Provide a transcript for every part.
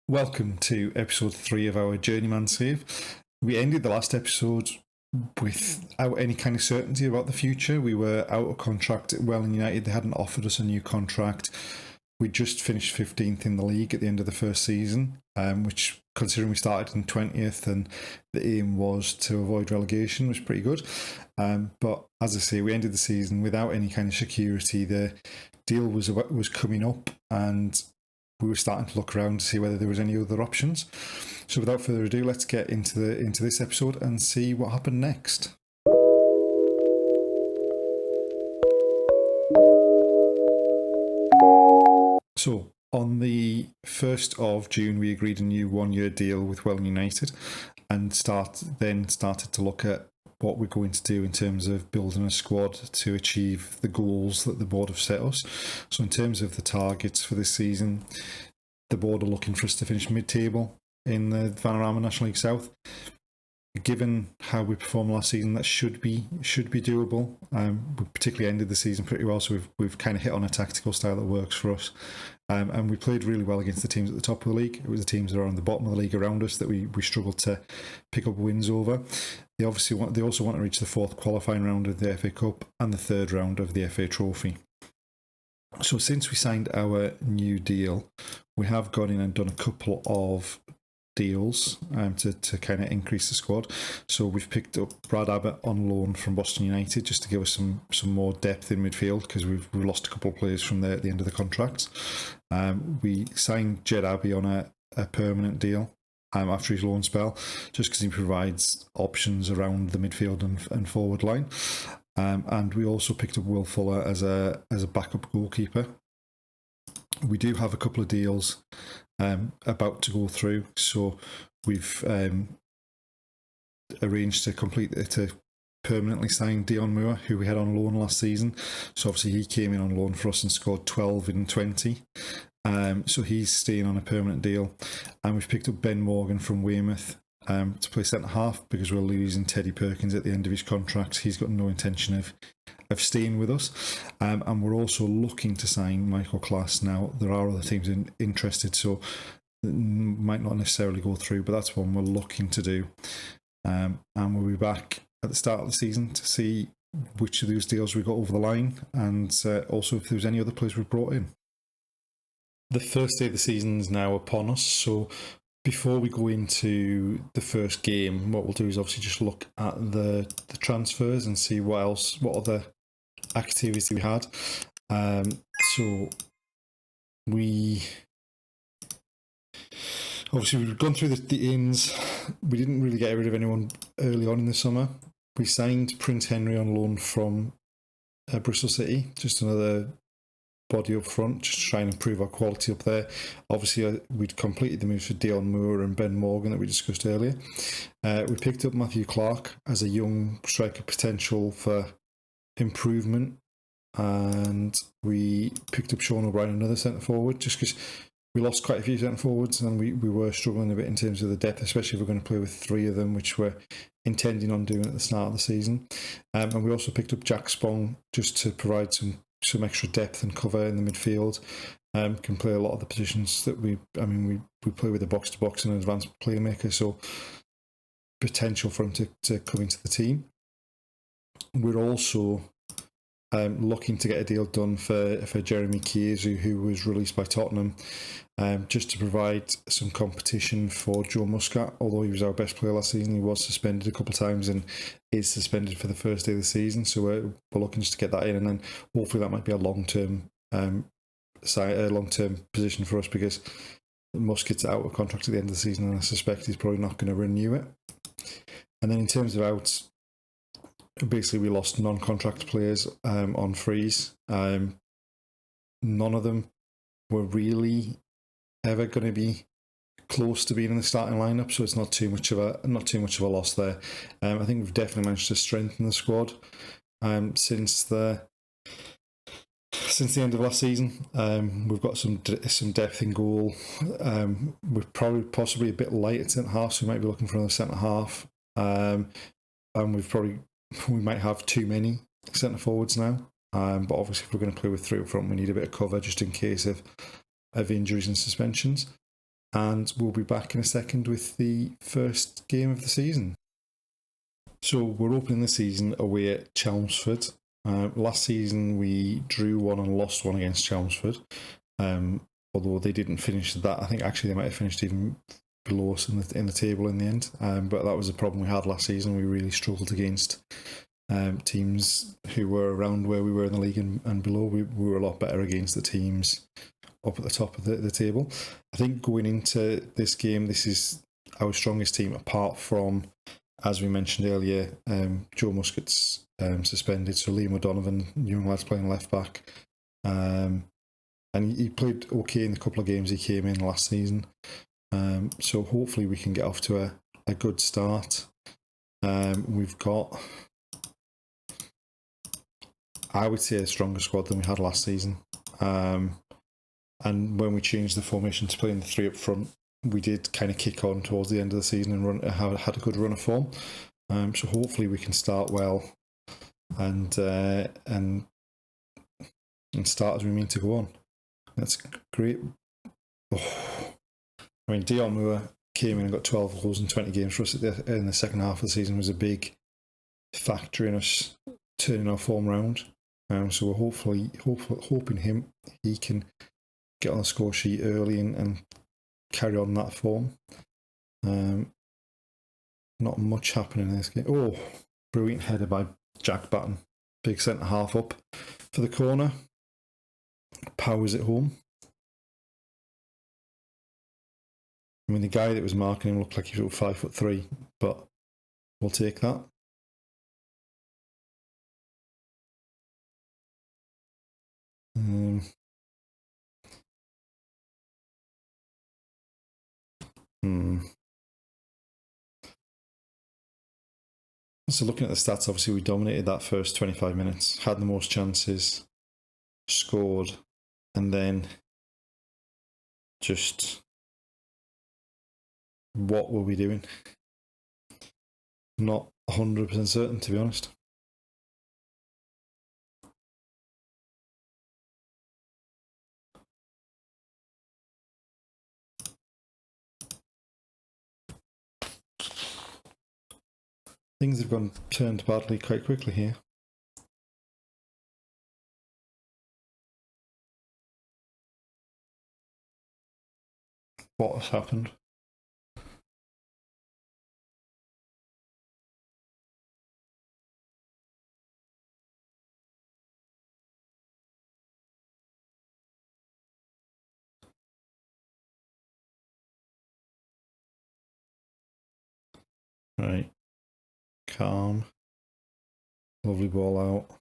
Welcome to episode 3 of our Journeyman save. We ended the last episode without any kind of certainty about the future. We were out of contract at Welling United. They hadn't offered us a new contract. We just finished 15th in the league at the end of the first season, which, considering we started in 20th and the aim was to avoid relegation, was pretty good. But as I say, we ended the season without any kind of security. The deal was coming up, and we were starting to look around to see whether there was any other options. So without further ado, let's get into this episode and see what happened next. So on the 1st of June, we agreed a new one-year deal with Welling United and started to look at what we're going to do in terms of building a squad to achieve the goals that the board have set us. So in terms of the targets for this season, the board are looking for us to finish mid-table in the Vanarama National League South. Given how we performed last season, that should be doable. We particularly ended the season pretty well, so we've kind of hit on a tactical style that works for us. And we played really well against the teams at the top of the league. It was the teams that are on the bottom of the league around us that we struggled to pick up wins over. They also want to reach the 4th qualifying round of the FA Cup and the 3rd round of the FA Trophy. So since we signed our new deal, we have gone in and done a couple of deals to kind of increase the squad. So we've picked up Brad Abbott on loan from Boston United just to give us some more depth in midfield, because we've lost a couple of players from there at the end of the contracts. We signed Jed Abbey on a permanent deal after his loan spell, just because he provides options around the midfield and forward line. And we also picked up Will Fuller as a backup goalkeeper. We do have a couple of deals about to go through, so we've arranged to permanently sign Dion Moore, who we had on loan last season. So obviously he came in on loan for us and scored 12 in 20. So he's staying on a permanent deal. And we've picked up Ben Morgan from Weymouth to play centre-half, because we're losing Teddy Perkins at the end of his contract. He's got no intention of staying with us. And we're also looking to sign Michael Class now. There are other teams interested, so it might not necessarily go through, but that's one we're looking to do. And we'll be back at the start of the season to see which of those deals we got over the line, and also if there's any other players we've brought in. The first day of the season is now upon us, so before we go into the first game, what we'll do is obviously just look at the transfers and see what other activities we had. So we've gone through the ins. We didn't really get rid of anyone early on in the summer. We signed Prince Henry on loan from Bristol City, just another body up front, just to try and improve our quality up there. Obviously, we'd completed the moves for Dion Moore and Ben Morgan that we discussed earlier. We picked up Matthew Clark as a young striker, potential for improvement, and we picked up Sean O'Brien, another centre forward, just because we lost quite a few centre forwards and we were struggling a bit in terms of the depth, especially if we're going to play with 3 of them, which we're intending on doing at the start of the season. And we also picked up Jack Spong just to provide some extra depth and cover in the midfield. Can play a lot of the positions that we play with a box-to-box and an advanced playmaker, so potential for him to come into the team. We're also looking to get a deal done for Jeremy Chiesa, who was released by Tottenham, just to provide some competition for Joe Muscat. Although he was our best player last season, he was suspended a couple of times and is suspended for the first day of the season. So we're looking just to get that in, and then hopefully that might be a long-term position for us, because Muscat's out of contract at the end of the season, and I suspect he's probably not going to renew it. And then in terms of outs, basically we lost non-contract players on freeze. None of them were really ever going to be close to being in the starting lineup, so it's not too much of a loss there. I think we've definitely managed to strengthen the squad since the end of last season. We've got some depth in goal. We're possibly a bit light at centre half, so we might be looking for another centre half. And we might have too many centre forwards now. But obviously, if we're going to play with 3 up front, we need a bit of cover just in case of injuries and suspensions. and we'll be back in a second with the first game of the season. So we're opening the season away at Chelmsford. Last season we drew one and lost one against Chelmsford, although they didn't finish that. I think actually they might have finished even below us in the table in the end, but that was a problem we had last season. We really struggled against teams who were around where we were in the league and below. We were a lot better against the teams up at the top of the table. I think going into this game, this is our strongest team apart from, as we mentioned earlier, Joe Muscat's suspended, so Liam O'Donovan, young lad's playing left back, and he played okay in the couple of games he came in last season. So hopefully we can get off to a good start. We've got, I would say, a stronger squad than we had last season. And when we changed the formation to playing the three up front, we did kind of kick on towards the end of the season and had a good run of form. So hopefully we can start well and start as we mean to go on. That's great. Oh. I mean, Dion Moore came in and got 12 goals in 20 games for us in the second half of the season. Was a big factor in us turning our form round. So we're hoping he can get on the score sheet early and carry on that form. Not much happening in this game. Oh, brilliant header by Jack Batten. Big centre half up for the corner. Powers it home. I mean, the guy that was marking him looked like he was 5'3", but we'll take that. So looking at the stats, obviously we dominated that first 25 minutes, had the most chances, scored, and then just what were we doing? Not 100% certain, to be honest. Things have turned badly quite quickly here. What has happened? Right. Calm. Lovely ball out.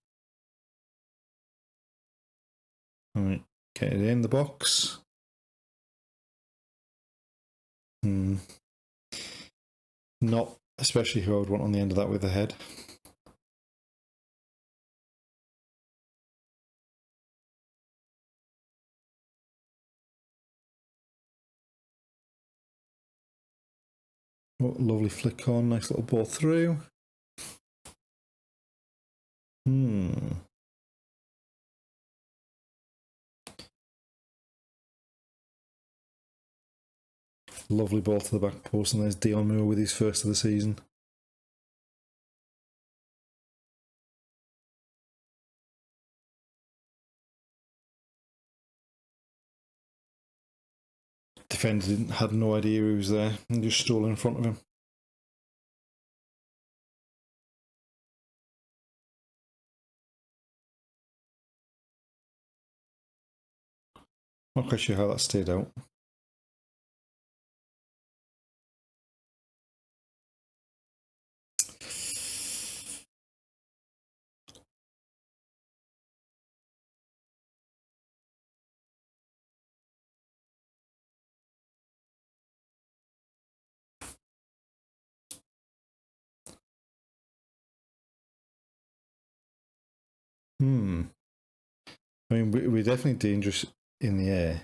Right. Get it in the box. Not especially who I would want on the end of that with the head. Oh, lovely flick on, nice little ball through. Lovely ball to the back post, and there's Dion Moore with his first of the season. Defender had no idea he was there and just stole in front of him. Not quite sure how that stayed out. I mean, we're definitely dangerous in the air.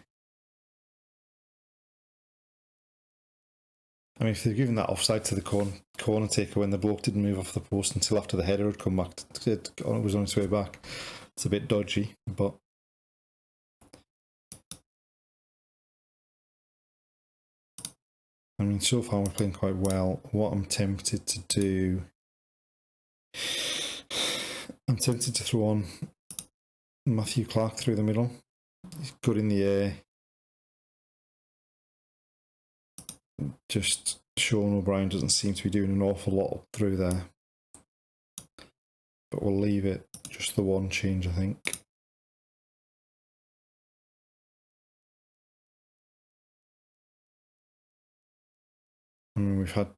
I mean, if they're giving that offside to the corner taker when the bloke didn't move off the post until after the header had come back, it was on its way back. It's a bit dodgy, but I mean, so far we're playing quite well. What I'm tempted to do... I'm tempted to throw on Matthew Clark through the middle. He's good in the air. Just Sean O'Brien doesn't seem to be doing an awful lot up through there. But we'll leave it just the one change, I think. I mean, we've had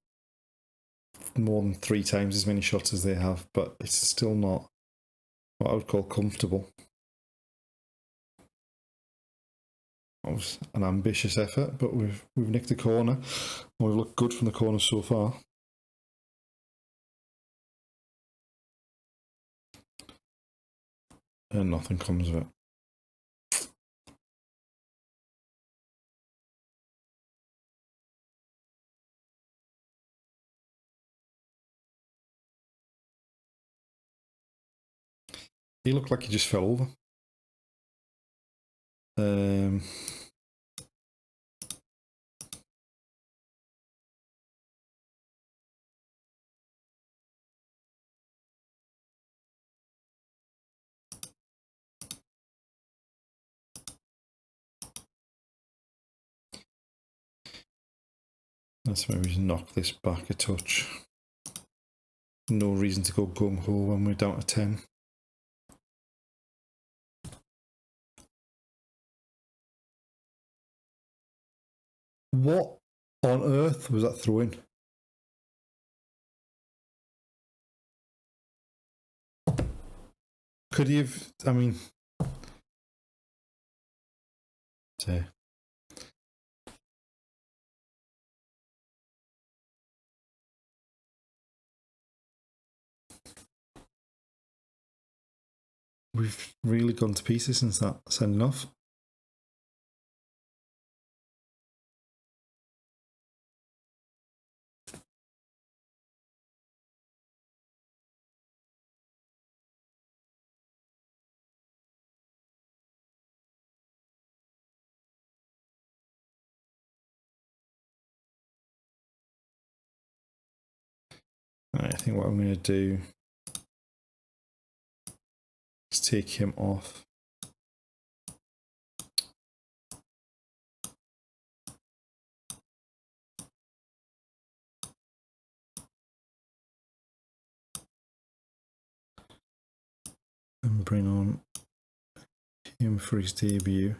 more than 3 times as many shots as they have, but it's still not what I would call comfortable. That was an ambitious effort, but we've nicked a corner. We've looked good from the corner so far. And nothing comes of it. He looked like he just fell over. Let's maybe knock this back a touch. No reason to go gung-ho when we're down to 10. What on earth was that throw-in? Could he have... I mean... Say. We've really gone to pieces since that sending off. Right, I think what I'm going to do is take him off. And bring on him for his debut.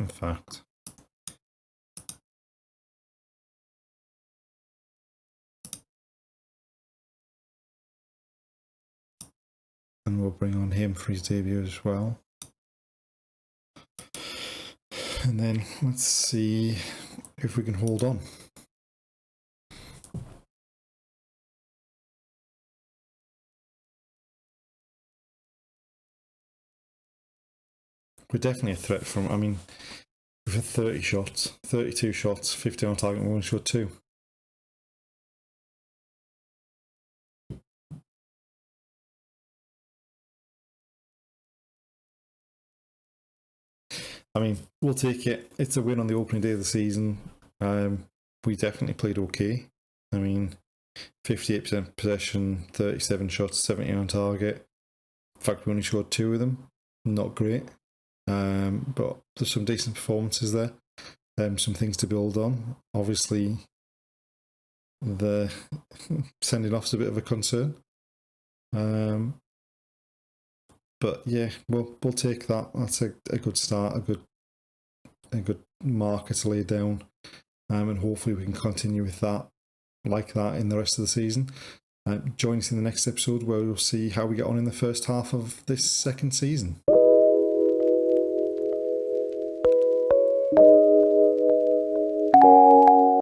In fact, and we'll bring on him for his debut as well. And then let's see if we can hold on. We're definitely a threat from, I mean, we've had 30 shots, 32 shots, 50 on target, and we only shot 2. I mean, we'll take it. It's a win on the opening day of the season. We definitely played okay. I mean, 58% possession, 37 shots, 70 on target. In fact, we only scored 2 of them. Not great. But there's some decent performances there. Some things to build on. Obviously, the sending off's a bit of a concern. But yeah, we'll take that. That's a good start, a good marker to lay down, and hopefully we can continue with that like that in the rest of the season. Join us in the next episode where we'll see how we get on in the first half of this second season.